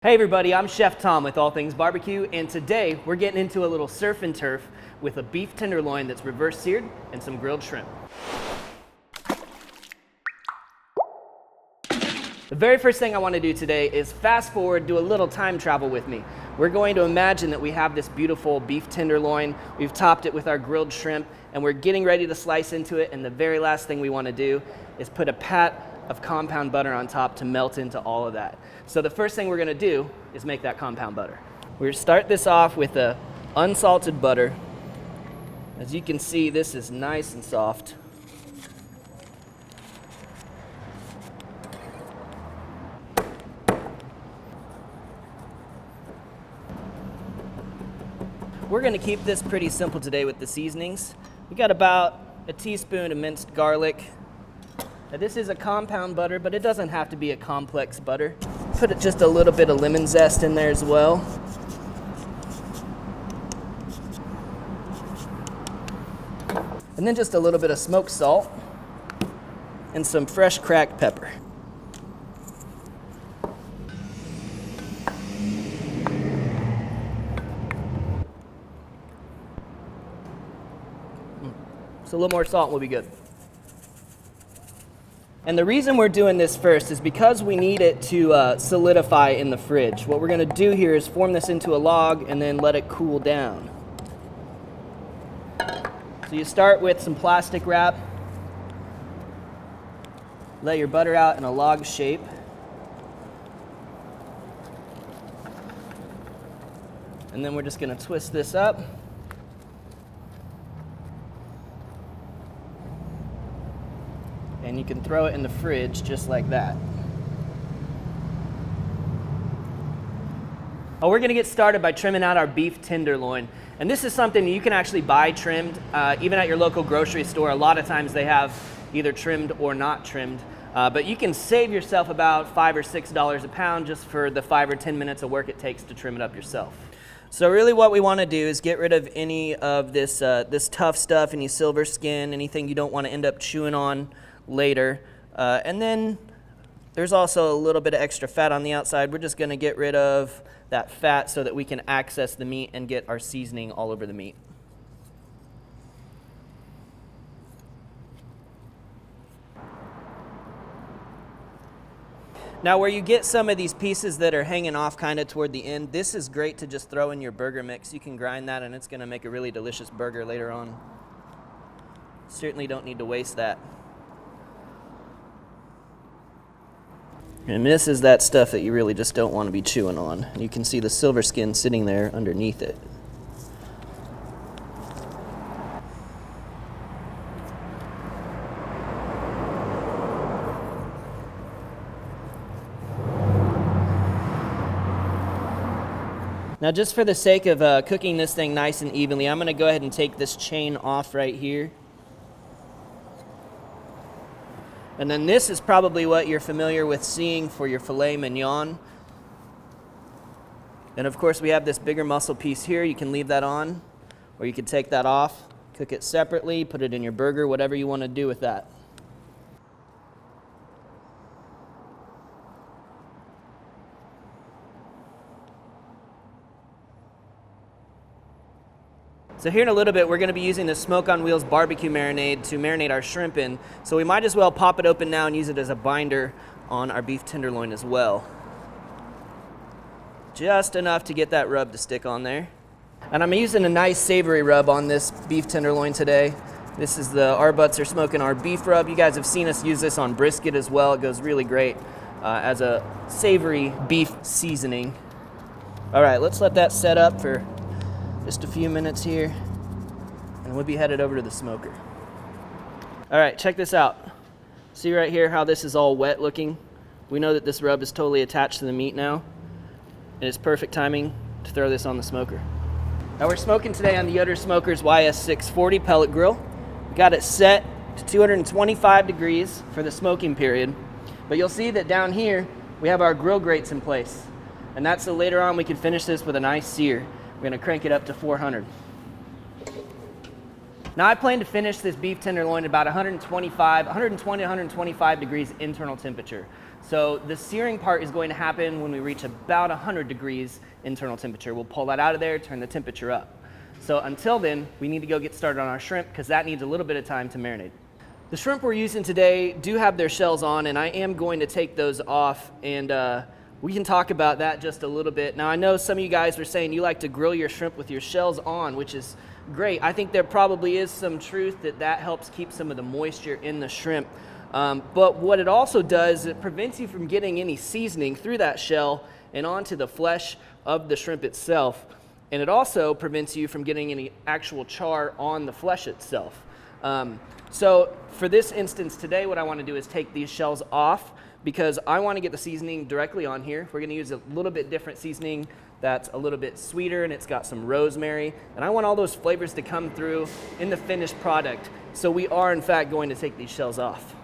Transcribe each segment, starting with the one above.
Hey everybody, I'm Chef Tom with All Things Barbecue, and today we're getting into a little surf and turf with a beef tenderloin that's reverse seared and some grilled shrimp. The very first thing I want to do today is fast forward, do a little time travel with me. We're going to imagine that we have this beautiful beef tenderloin, we've topped it with our grilled shrimp, and we're getting ready to slice into it, and the very last thing we want to do is put a pat of compound butter on top to melt into all of that. So the first thing we're gonna do is make that compound butter. We're gonna start this off with a unsalted butter. As you can see, this is nice and soft. We're gonna keep this pretty simple today with the seasonings. We got about a teaspoon of minced garlic. Now, this is a compound butter, but it doesn't have to be a complex butter. Put just a little bit of lemon zest in there as well. And then just a little bit of smoked salt and some fresh cracked pepper. So a little more salt will be good. And the reason we're doing this first is because we need it to solidify in the fridge. What we're going to do here is form this into a log and then let it cool down. So you start with some plastic wrap. Let your butter out in a log shape. And then we're just going to twist this up. And you can throw it in the fridge just like that. We're gonna get started by trimming out our beef tenderloin. And this is something you can actually buy trimmed, even at your local grocery store. A lot of times they have either trimmed or not trimmed. But you can save yourself about $5 or $6 a pound just for the 5 or 10 minutes of work it takes to trim it up yourself. So really what we wanna do is get rid of any of this, this tough stuff, any silver skin, anything you don't wanna end up chewing on later. And then there's also a little bit of extra fat on the outside. We're just going to get rid of that fat so that we can access the meat and get our seasoning all over the meat. Now where you get some of these pieces that are hanging off kind of toward the end, this is great to just throw in your burger mix. You can grind that and it's going to make a really delicious burger later on. Certainly don't need to waste that. And this is that stuff that you really just don't want to be chewing on. You can see the silver skin sitting there underneath it. Now just for the sake of cooking this thing nice and evenly, I'm going to go ahead and take this chain off right here. And then this is probably what you're familiar with seeing for your filet mignon. And of course we have this bigger muscle piece here. You can leave that on, or you can take that off, cook it separately, put it in your burger, whatever you want to do with that. So here in a little bit, we're going to be using the Smoke on Wheels barbecue marinade to marinate our shrimp in. So we might as well pop it open now and use it as a binder on our beef tenderloin as well. Just enough to get that rub to stick on there. And I'm using a nice savory rub on this beef tenderloin today. This is the Our Butts Are Smoking Our Beef Rub. You guys have seen us use this on brisket as well. It goes really great as a savory beef seasoning. All right, let's let that set up for just a few minutes here, and we'll be headed over to the smoker. All right, check this out. See right here how this is all wet looking? We know that this rub is totally attached to the meat now, and it's perfect timing to throw this on the smoker. Now we're smoking today on the Yoder Smoker's YS640 pellet grill. We got it set to 225 degrees for the smoking period, but you'll see that down here we have our grill grates in place, and that's so later on we can finish this with a nice sear. We're going to crank it up to 400. Now I plan to finish this beef tenderloin at about 120 to 125 degrees internal temperature. So the searing part is going to happen when we reach about 100 degrees internal temperature. We'll pull that out of there, turn the temperature up. So until then, we need to go get started on our shrimp because that needs a little bit of time to marinate. The shrimp we're using today do have their shells on, and I am going to take those off, and we can talk about that just a little bit. Now, I know some of you guys were saying you like to grill your shrimp with your shells on, which is great. I think there probably is some truth that helps keep some of the moisture in the shrimp. But what it also does, it prevents you from getting any seasoning through that shell and onto the flesh of the shrimp itself. And it also prevents you from getting any actual char on the flesh itself. So for this instance today, what I want to do is take these shells off because I want to get the seasoning directly on here. We're going to use a little bit different seasoning that's a little bit sweeter, and it's got some rosemary. And I want all those flavors to come through in the finished product. So we are, in fact, going to take these shells off.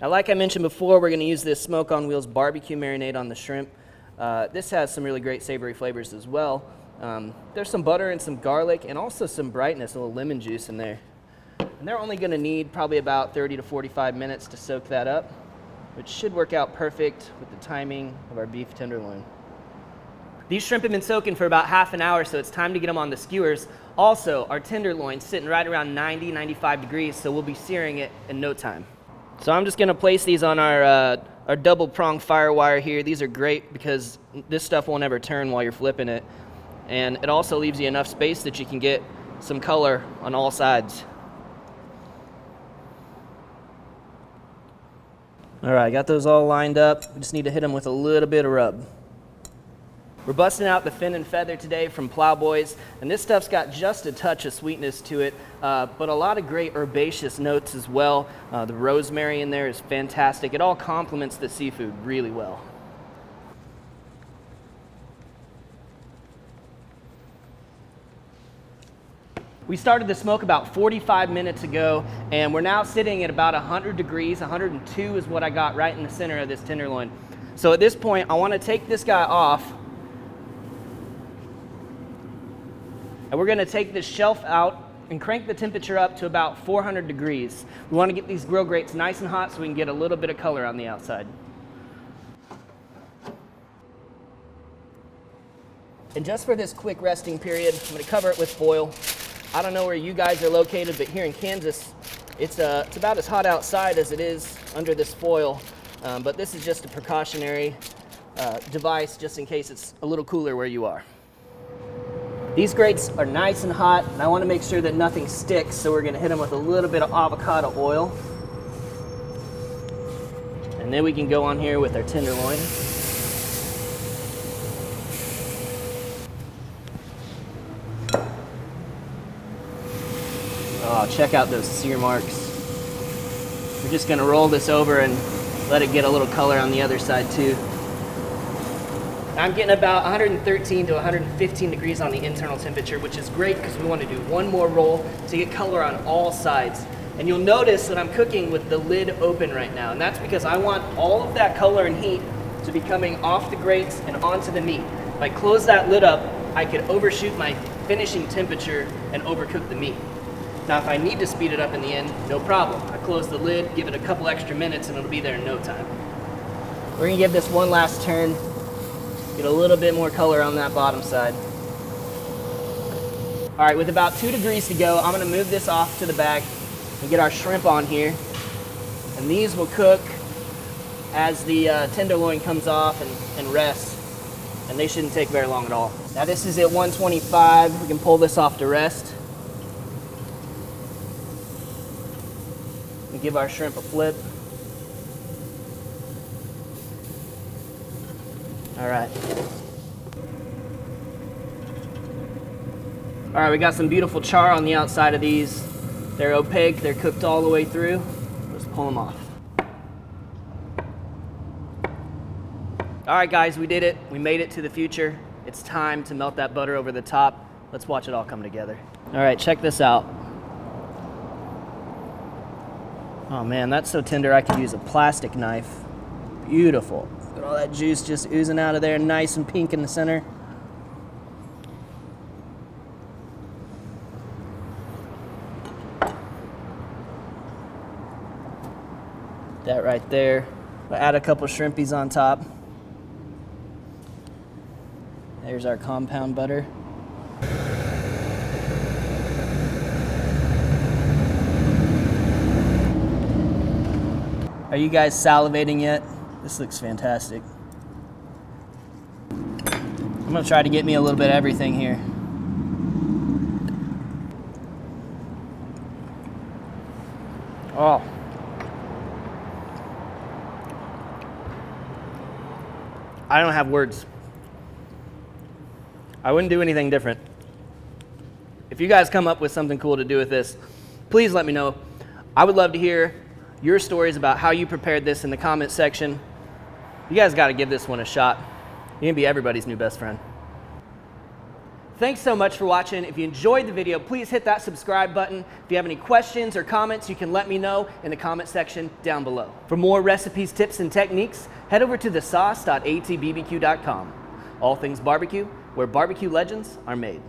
Now, like I mentioned before, we're going to use this Smoke on Wheels barbecue marinade on the shrimp. This has some really great savory flavors as well. There's some butter and some garlic and also some brightness, a little lemon juice in there. And they're only going to need probably about 30 to 45 minutes to soak that up, which should work out perfect with the timing of our beef tenderloin. These shrimp have been soaking for about half an hour, so it's time to get them on the skewers. Also, our tenderloin's sitting right around 90, 95 degrees, so we'll be searing it in no time. So I'm just going to place these on our double prong fire wire here. These are great because this stuff won't ever turn while you're flipping it. And it also leaves you enough space that you can get some color on all sides. All right, got those all lined up. We just need to hit them with a little bit of rub. We're busting out the fin and feather today from Plowboys, and this stuff's got just a touch of sweetness to it, but a lot of great herbaceous notes as well. The rosemary in there is fantastic. It all complements the seafood really well. We started the smoke about 45 minutes ago, and we're now sitting at about 100 degrees. 102 is what I got right in the center of this tenderloin. So at this point, I want to take this guy off, and we're going to take this shelf out and crank the temperature up to about 400 degrees. We want to get these grill grates nice and hot so we can get a little bit of color on the outside. And just for this quick resting period, I'm going to cover it with foil. I don't know where you guys are located, but here in Kansas, it's about as hot outside as it is under this foil. But this is just a precautionary device just in case it's a little cooler where you are. These grates are nice and hot, and I want to make sure that nothing sticks, so we're going to hit them with a little bit of avocado oil. And then we can go on here with our tenderloin. Oh, check out those sear marks. We're just going to roll this over and let it get a little color on the other side too. I'm getting about 113 to 115 degrees on the internal temperature, which is great because we want to do one more roll to get color on all sides. And you'll notice that I'm cooking with the lid open right now, and that's because I want all of that color and heat to be coming off the grates and onto the meat. If I close that lid up, I could overshoot my finishing temperature and overcook the meat. Now, if I need to speed it up in the end, no problem. I close the lid, give it a couple extra minutes, and it'll be there in no time. We're gonna give this one last turn, get a little bit more color on that bottom side. All right, with about 2 degrees to go, I'm gonna move this off to the back and get our shrimp on here. And these will cook as the tenderloin comes off and rests, and they shouldn't take very long at all. Now this is at 125. We can pull this off to rest. We give our shrimp a flip. All right. All right, we got some beautiful char on the outside of these. They're opaque, they're cooked all the way through. Let's pull them off. All right, guys, we did it. We made it to the future. It's time to melt that butter over the top. Let's watch it all come together. All right, check this out. Oh man, that's so tender I could use a plastic knife. Beautiful. Look at all that juice just oozing out of there, nice and pink in the center. That right there. We'll add a couple shrimpies on top. There's our compound butter. Are you guys salivating yet? This looks fantastic. I'm gonna try to get me a little bit of everything here. Oh. I don't have words. I wouldn't do anything different. If you guys come up with something cool to do with this, please let me know. I would love to hear your stories about how you prepared this in the comment section. You guys got to give this one a shot. You can be everybody's new best friend. Thanks so much for watching. If you enjoyed the video, please hit that subscribe button. If you have any questions or comments, you can let me know in the comment section down below. For more recipes, tips, and techniques, head over to thesauce.atbbq.com. All things barbecue, where barbecue legends are made.